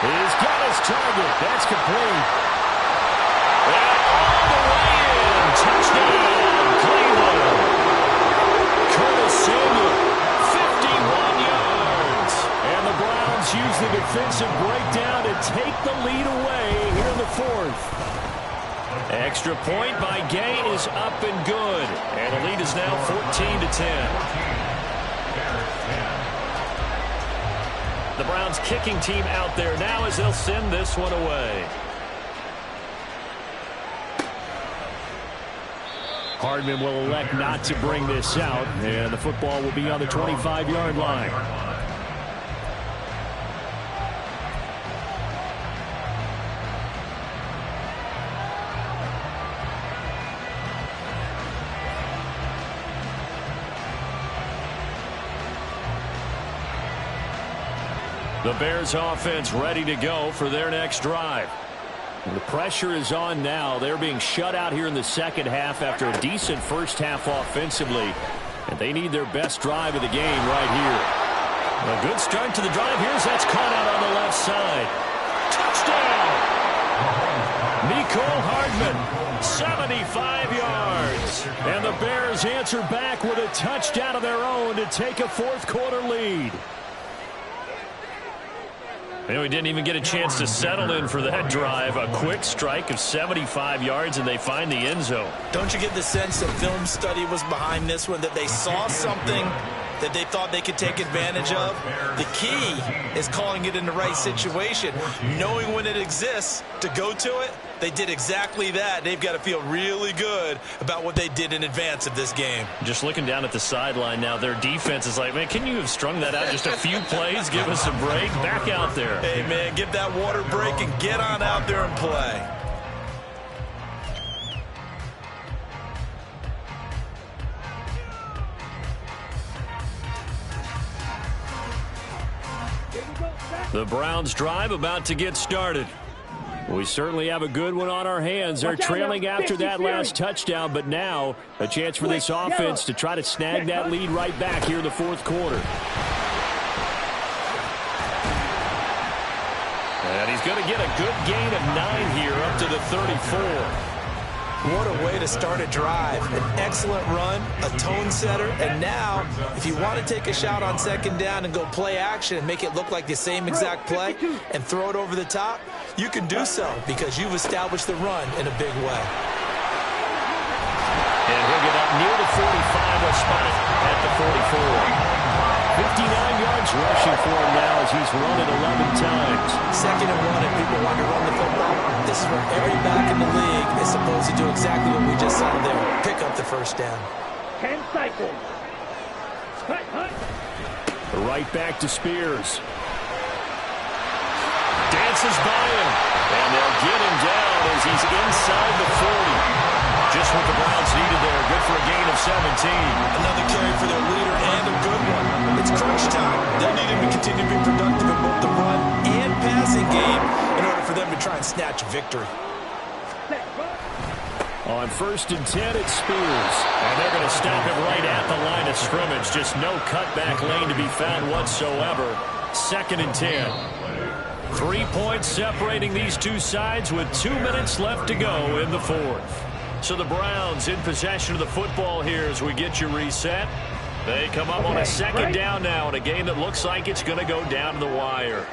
He's got his target. That's complete. And all the way in. Touchdown, Cleveland. Curtis Samuel, 51 yards. And the Browns use the defensive breakdown to take the lead away here in the 4th. Extra point by Gay is up and good. And the lead is now 14-10. The Browns kicking team out there now as they'll send this one away. Hardman will elect not to bring this out, and the football will be on the 25-yard line. The Bears offense ready to go for their next drive. The pressure is on now. They're being shut out here in the second half after a decent first half offensively. And they need their best drive of the game right here. A good start to the drive. That's caught out on the left side. Touchdown! Mecole Hardman, 75 yards. And the Bears answer back with a touchdown of their own to take a 4th-quarter lead. And we didn't even get a chance to settle in for that drive. A quick strike of 75 yards, and they find the end zone. Don't you get the sense that film study was behind this one, that they saw something that they thought they could take advantage of? The key is calling it in the right situation, knowing when it exists to go to it. They did exactly that. They've got to feel really good about what they did in advance of this game. Just looking down at the sideline now, their defense is like, man, can you have strung that out just a few plays? Give us a break. Back out there. Hey, man, give that water break and get on out there and play. The Browns drive about to get started. We certainly have a good one on our hands. They're trailing after that last touchdown, but now a chance for this offense to try to snag that lead right back here in the 4th quarter. And he's going to get a good gain of 9 here up to the 34. What a way to start a drive. An excellent run, a tone setter, and now if you want to take a shot on 2nd down and go play action and make it look like the same exact play and throw it over the top, you can do so because you've established the run in a big way. And he'll get up near the 45, a spot at the 44. 59 yards rushing for him now as he's run it 11 times. 2nd and 1, and people want to run the football. This is where every back in the league is supposed to do exactly what we just saw there. Pick up the first down. 10 cycles. Right back to Spears. Dances by him. And they'll get him down as he's inside the 40. Just what the Browns needed there. Good for a gain of 17. Another carry for their leader and a good one. It's crunch time. They'll need him to continue to be productive in both the run and passing game in order for them to try and snatch a victory. On 1st and 10, it's Spears. And they're going to stop him right at the line of scrimmage. Just no cutback lane to be found whatsoever. 2nd and 10. 3 points separating these two sides with 2 minutes left to go in the 4th. So the Browns in possession of the football here as we get you reset. They come up on a 2nd down now in a game that looks like it's going to go down to the wire.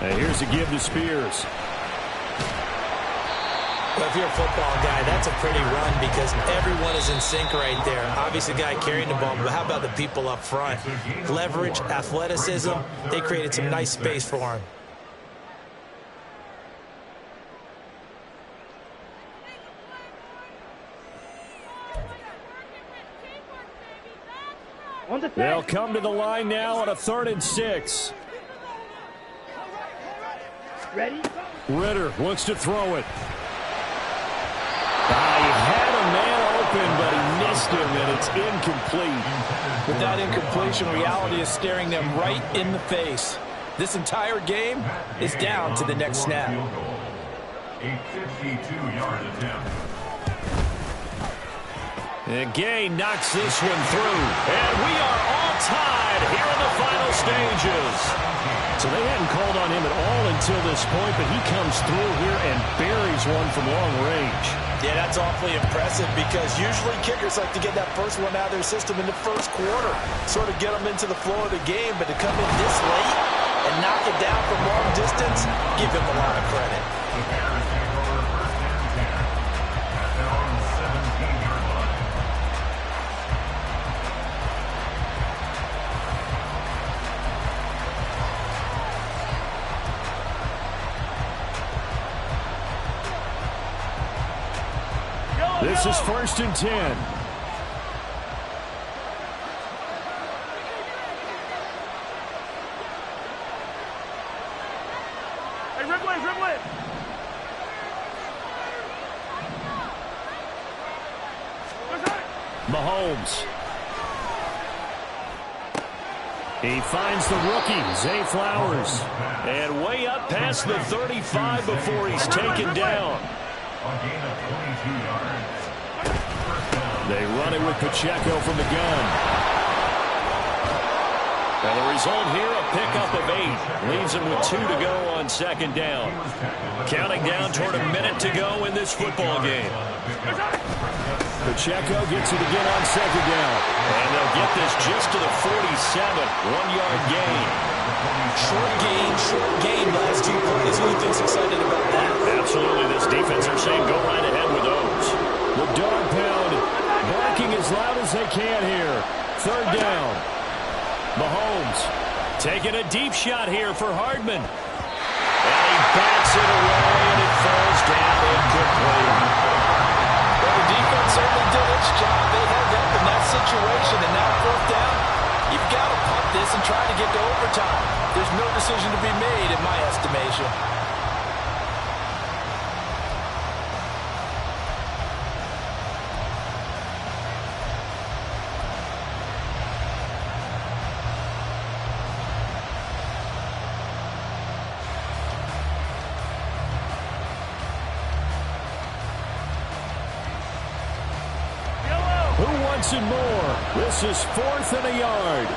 And here's a give to Spears. Well, if you're a football guy, that's a pretty run because everyone is in sync right there. Obviously, the guy carrying the ball, but how about the people up front? Leverage, athleticism, they created some nice space for him. They'll come to the line now on a 3rd and 6. Ready? Ritter looks to throw it. He had a man open, but he missed him, and it's incomplete. With that incompletion, reality is staring them right in the face. This entire game is down to the next snap. A 52-yard attempt. And Gay knocks this one through. And we are all tied here in the final stages. So they hadn't called on him at all until this point, but he comes through here and buries one from long range. Yeah, that's awfully impressive because usually kickers like to get that first one out of their system in the first quarter, sort of get them into the flow of the game, but to come in this late and knock it down from long distance, give him a lot of credit. The Bears take over 1st and 10 at their own 17-yard line. This is 1st and 10. Hey, dribble in, dribble in. Mahomes. He finds the rookie, Zay Flowers. And way up past the 35 before he's taken down. A gain of 22 yards. First down. They run it with Pacheco from the gun. And the result here, a pickup of 8. Leaves him with 2 to go on 2nd down. Counting down toward a minute to go in this football game. Pacheco gets it again on 2nd down. And they'll get this just to the 47. 1-yard gain. Short gain, last 2 plays. Who thinks excited about that? Absolutely. This defense are saying go right ahead with those. The dog pound barking as loud as they can here. 3rd down. Mahomes taking a deep shot here for Hardman. And he bats it away, and it falls down incomplete. Well, the defense certainly did its job. They held up in that situation, and now 4th down, you've got to punt this and try to get to overtime. There's no decision to be made in my estimation. Who wants it more? This is 4th and a yard.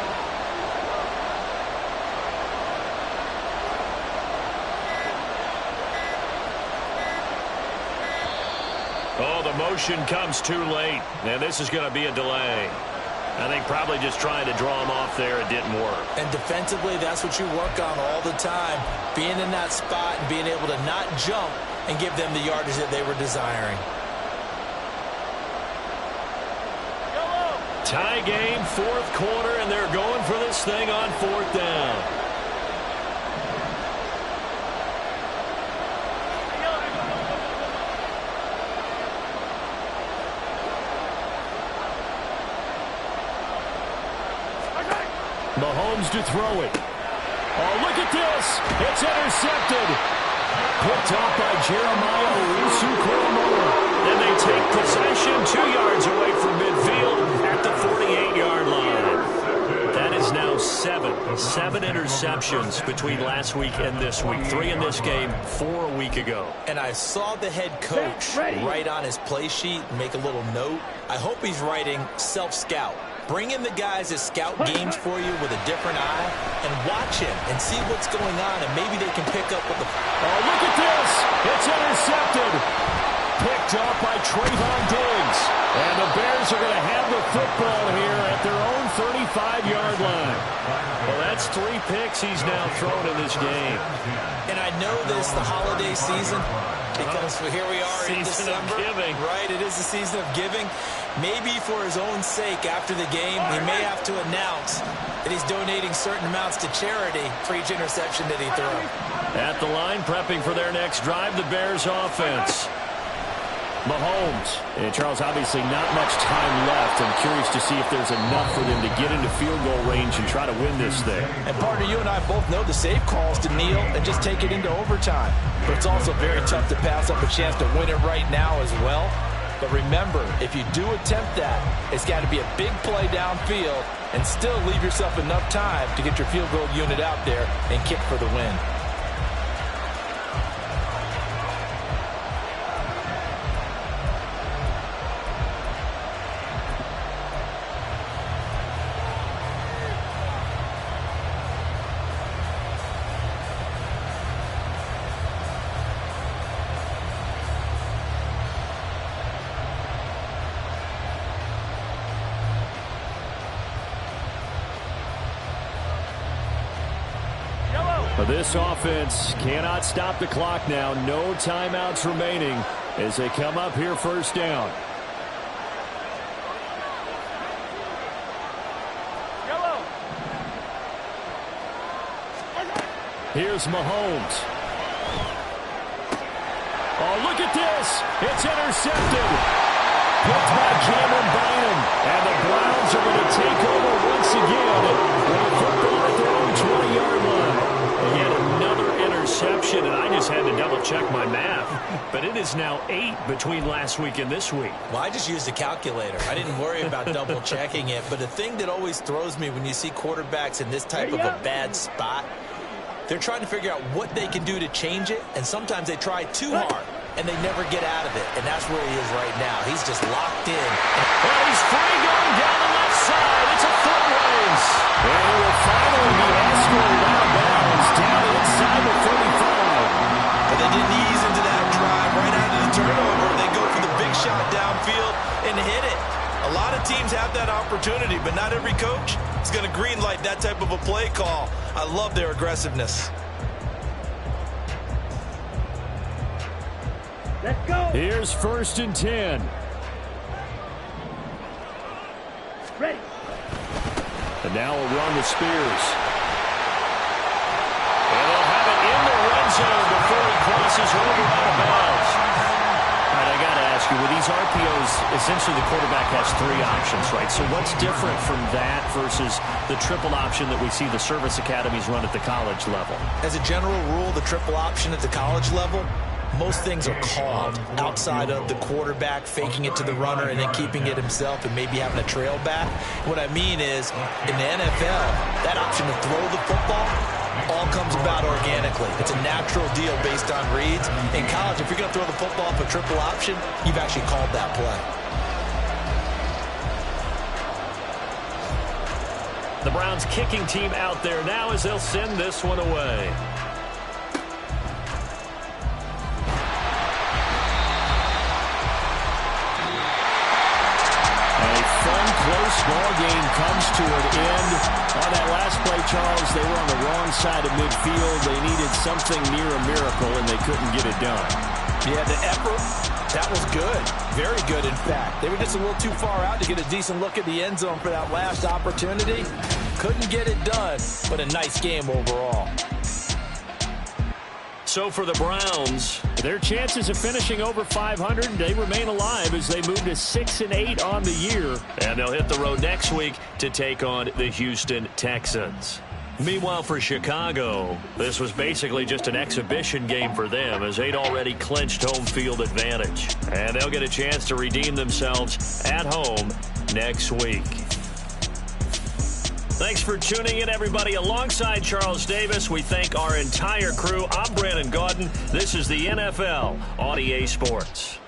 Oh, the motion comes too late. And this is going to be a delay. I think probably just trying to draw him off there. It didn't work. And defensively, that's what you work on all the time. Being in that spot and being able to not jump and give them the yardage that they were desiring. Tie game, fourth quarter, and they're going for this thing on fourth down. Mahomes to throw it. Oh, look at this. It's intercepted. Picked off by Jeremiah Owusu-Koramoah. And they take possession 2 yards away from midfield at the 48-yard line. That is now seven interceptions between last week and this week. 3 in this game, 4 a week ago. And I saw the head coach write on his play sheet and make a little note. I hope he's writing self-scout. Bring in the guys that scout games for you with a different eye and watch him and see what's going on, and maybe they can pick up with the... Oh, look at this. It's intercepted. Picked off by Trayvon Diggs. And the Bears are going to have the football here at their own 35-yard line. Well, that's 3 picks he's now thrown in this game. And I know this, the holiday season, because here we are in December. Giving. Right, it is the season of giving. Maybe for his own sake after the game, he may have to announce that he's donating certain amounts to charity for each interception that he throws. At the line, prepping for their next drive, the Bears offense. Mahomes. And Charles, obviously not much time left. I'm curious to see if there's enough for them to get into field goal range and try to win this thing. And partner, you and I both know the safe calls to kneel and just take it into overtime. But it's also very tough to pass up a chance to win it right now as well. But remember, if you do attempt that, it's got to be a big play downfield and still leave yourself enough time to get your field goal unit out there and kick for the win. This offense cannot stop the clock now. No timeouts remaining as they come up here first down. Here's Mahomes. Oh, look at this. It's intercepted. Picked by Cameron Bynum. And the Browns are going to take over once again with a football at their own 20-yard line. Yet another interception, and I just had to double-check my math. But it is now 8 between last week and this week. Well, I just used a calculator. I didn't worry about double-checking it. But the thing that always throws me when you see quarterbacks in this type of a bad spot, they're trying to figure out what they can do to change it, and sometimes they try too hard, and they never get out of it. And that's where he is right now. He's just locked in. Well, he's free going down the left side. It's a foot race. And he will finally be escorted out of bounds down inside the 35. But they didn't ease into that drive right out of the turnover. They go for the big shot downfield and hit it. A lot of teams have that opportunity, but not every coach is going to green light that type of a play call. I love their aggressiveness. Let's go. Here's 1st and 10. Ready. And now a run with Spears. And they'll have it in the red zone before he crosses over out of bounds. All right, I got to ask you, with these RPOs, essentially the quarterback has 3 options, right? So what's different from that versus the triple option that we see the service academies run at the college level? As a general rule, the triple option at the college level, most things are called outside of the quarterback faking it to the runner and then keeping it himself and maybe having a trail back. What I mean is, in the NFL, that option to throw the football all comes about organically. It's a natural deal based on reads. In college, if you're going to throw the football for triple option, you've actually called that play. The Browns kicking team out there now as they'll send this one away. Close ball game comes to an end. On that last play, Charles, they were on the wrong side of midfield. They needed something near a miracle, and they couldn't get it done. Yeah, the effort That was good. Very good, in fact. They were just a little too far out to get a decent look at the end zone for that last opportunity. Couldn't get it done, but a nice game overall. So for the Browns, their chances of finishing over 500, they remain alive as they move to 6-8 on the year. And they'll hit the road next week to take on the Houston Texans. Meanwhile, for Chicago, this was basically just an exhibition game for them as they'd already clinched home field advantage. And they'll get a chance to redeem themselves at home next week. Thanks for tuning in, everybody. Alongside Charles Davis, we thank our entire crew. I'm Brandon Gaudin. This is the NFL on EA Sports.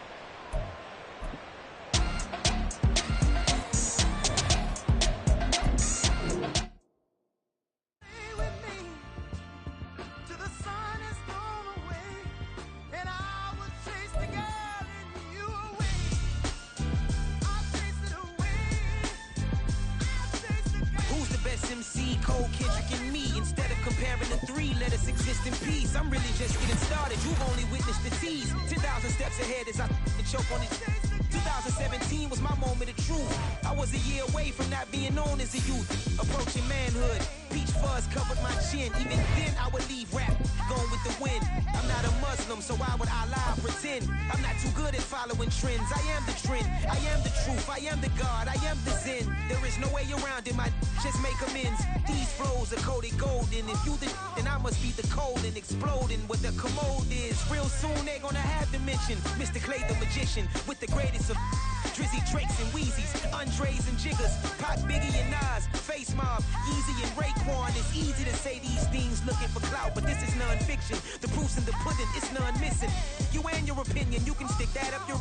I'm really just getting started. You've only witnessed the tease. 10,000 steps ahead as I choke on it. 2017 was my moment of truth. I was a year away from not being known as a youth. Approaching manhood. Peach fuzz covered my chin. Even then I would leave rap going with the wind. I'm not a Muslim, so why would I lie or pretend? I'm not too good at following trends. I am the trend. I am the truth. I am the God. I am the Zen. There is no way around it. My just make amends. These flows are coated golden. If you then I must be the cold and exploding what the commode is. Real soon they're gonna have to mention Mr. Clay the magician with the greatest of Drizzy, Drakes, and Wheezies, Andres and Jiggers, Pac, Biggie, and Nas, Face Mob, Yeezy, and Raekwon. It's easy to say these things looking for clout, but this is non-fiction. The proof's in the pudding, it's none missing. You and your opinion, you can stick that up your...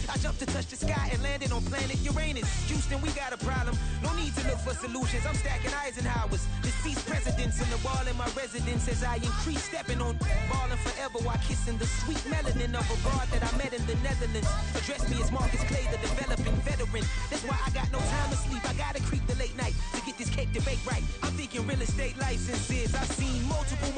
I jumped to touch the sky and landed on planet Uranus. Houston, we got a problem. No need to look for solutions. I'm stacking Eisenhowers. Deceased presidents in the wall in my residence as I increase stepping on balling forever while kissing the sweet melanin of a broad that I met in the Netherlands. Address me as Marcus Clay, the developing veteran. That's why I got no time to sleep. I gotta creep the late night to get this cake debate right. I'm thinking real estate licenses. I've seen multiple